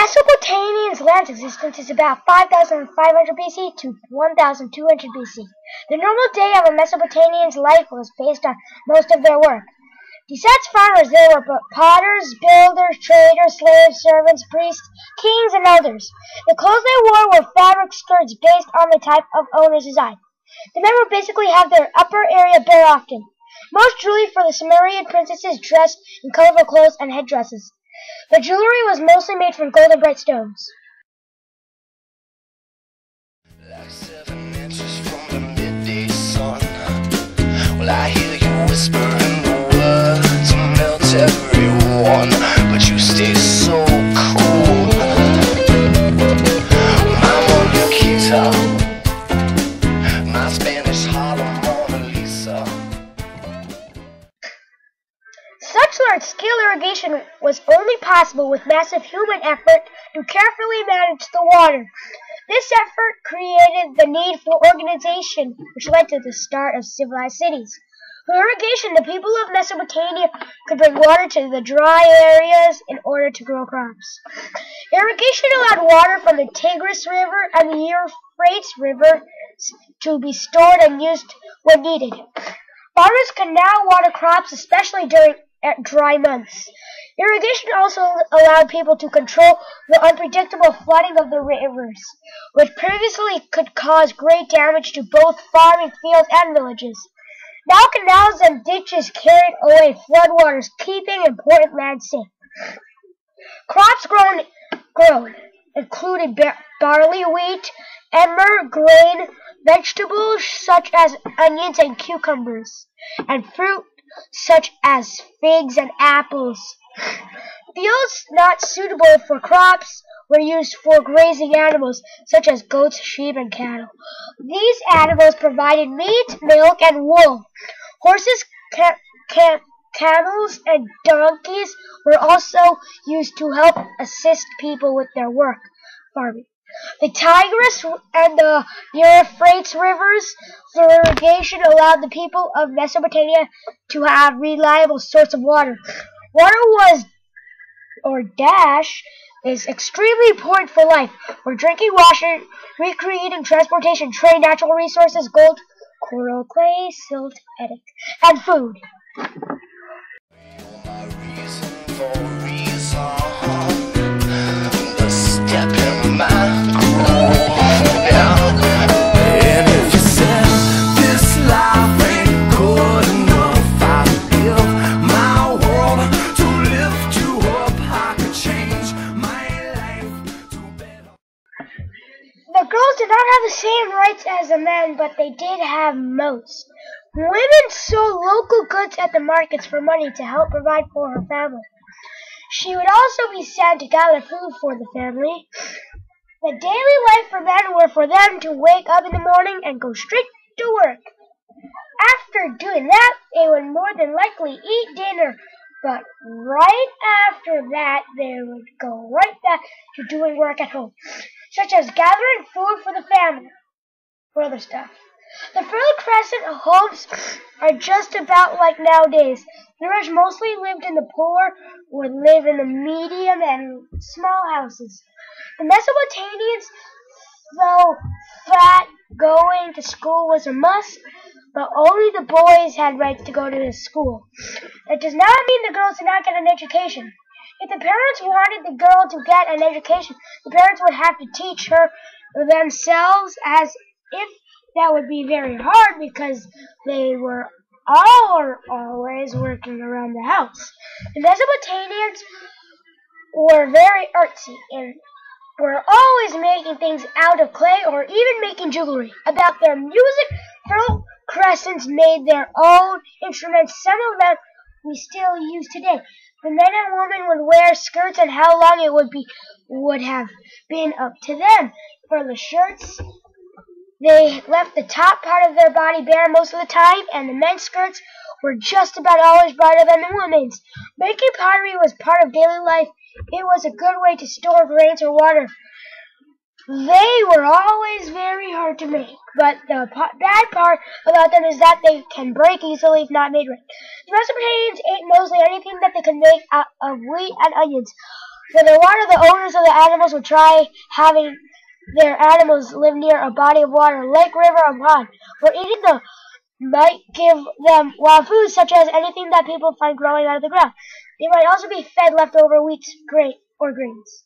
Mesopotamia's land existence is about 5,500 BC to 1,200 BC. The normal day of a Mesopotamian's life was based on most of their work. Besides farmers, there were potters, builders, traders, slaves, servants, priests, kings, and others. The clothes they wore were fabric skirts based on the type of owner's design. The men would basically have their upper area bare often. Most jewelry for the Sumerian princesses dressed in colorful clothes and headdresses. The jewelry was mostly made from gold and bright stones. Like 7 inches from the midday sun. Well, I hear you whispering the words to melt everyone, but you stay so cool. My Mona Lisa, my Spanish Harlem Mona Lisa. Such large-scale irrigation was only possible with massive human effort to carefully manage the water. This effort created the need for organization, which led to the start of civilized cities. For irrigation, the people of Mesopotamia could bring water to the dry areas in order to grow crops. Irrigation allowed water from the Tigris River and the Euphrates River to be stored and used when needed. Farmers could now water crops, especially during dry months. Irrigation also allowed people to control the unpredictable flooding of the rivers, which previously could cause great damage to both farming fields and villages. Now canals and ditches carried away floodwaters, keeping important land safe. Crops grown included barley, wheat, emmer, grain, vegetables such as onions and cucumbers, and fruit such as figs and apples. Fields not suitable for crops were used for grazing animals, such as goats, sheep, and cattle. These animals provided meat, milk, and wool. Horses, camels, and donkeys were also used to help assist people with their work, farming. The Tigris and the Euphrates rivers for irrigation allowed the people of Mesopotamia to have reliable source of water. Water is extremely important for life, for drinking, washing, recreating, transportation, trade, natural resources, gold, coral, clay, silt, and food. My reason for reason, the step in my groove, and if you said this life ain't good enough, I'd give my world to lift you up. I could change my life to better. The girls did not have the same rights as the men, but they did have most. Women sold local goods at the markets for money to help provide for her family. She would also be sent to gather food for the family. The daily life for men were for them to wake up in the morning and go straight to work. After doing that, they would more than likely eat dinner, but right after that, they would go right back to doing work at home, such as gathering food for the family, for other stuff. The Fertile Crescent homes are just about like nowadays. The rich mostly lived in the poor would live in the medium and small houses. The Mesopotamians, though fat, going to school was a must, but only the boys had rights to go to the school. That does not mean the girls did not get an education. If the parents wanted the girl to get an education, the parents would have to teach her themselves, as if that would be very hard because they were always working around the house. The Mesopotamians were very artsy and were always making things out of clay or even making jewelry. About their music, Fertile Crescents made their own instruments. Some of them we still use today. The men and women would wear skirts, and how long it would have been up to them. For the shirts, they left the top part of their body bare most of the time, and the men's skirts were just about always brighter than the women's. Making pottery was part of daily life. It was a good way to store grains or water. They were always very hard to make, but the bad part about them is that they can break easily if not made right. The Mesopotamians ate mostly anything that they could make out of wheat and onions. For their water, the owners of the animals would try having their animals live near a body of water, lake, river, or pond, where eating them might give them wild foods such as anything that people find growing out of the ground. They might also be fed leftover wheat, grain, or grains.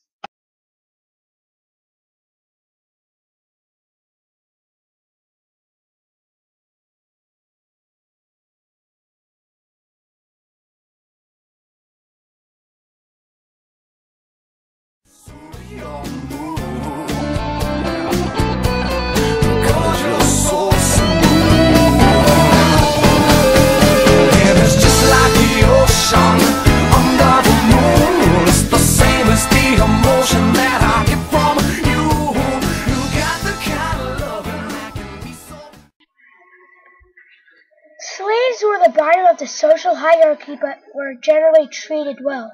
Slaves were the bottom of the social hierarchy but were generally treated well.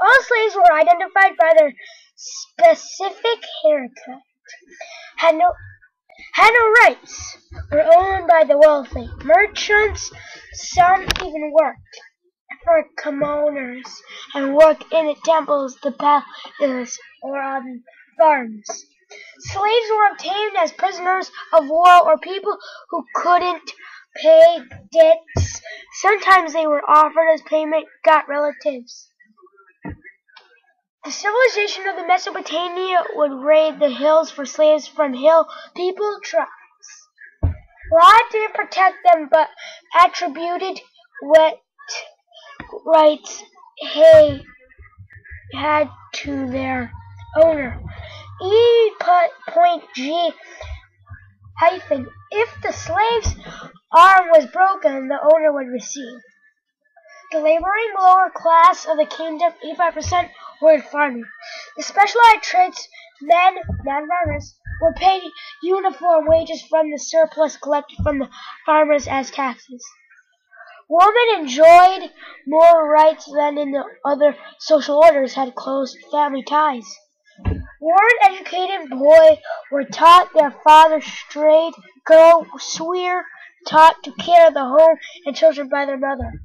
All slaves were identified by their specific haircut, had no rights, were owned by the wealthy. Merchants, some even worked for commoners and worked in temples, the palaces, or on farms. Slaves were obtained as prisoners of war or people who couldn't pay debts. Sometimes they were offered as payment got relatives. The civilization of the Mesopotamia would raid the hills for slaves from hill people tribes. Law didn't protect them but attributed what rights they had to their owner. E.G. If the slave's arm was broken, the owner would receive. The laboring lower class of the kingdom, 85%, were farming. The specialized trades, men, non-farmers, were paid uniform wages from the surplus collected from the farmers as taxes. Women enjoyed more rights than in the other social orders, had close family ties. Born educated boys were taught their father's trade, girls were taught to care of the home and children by their mother.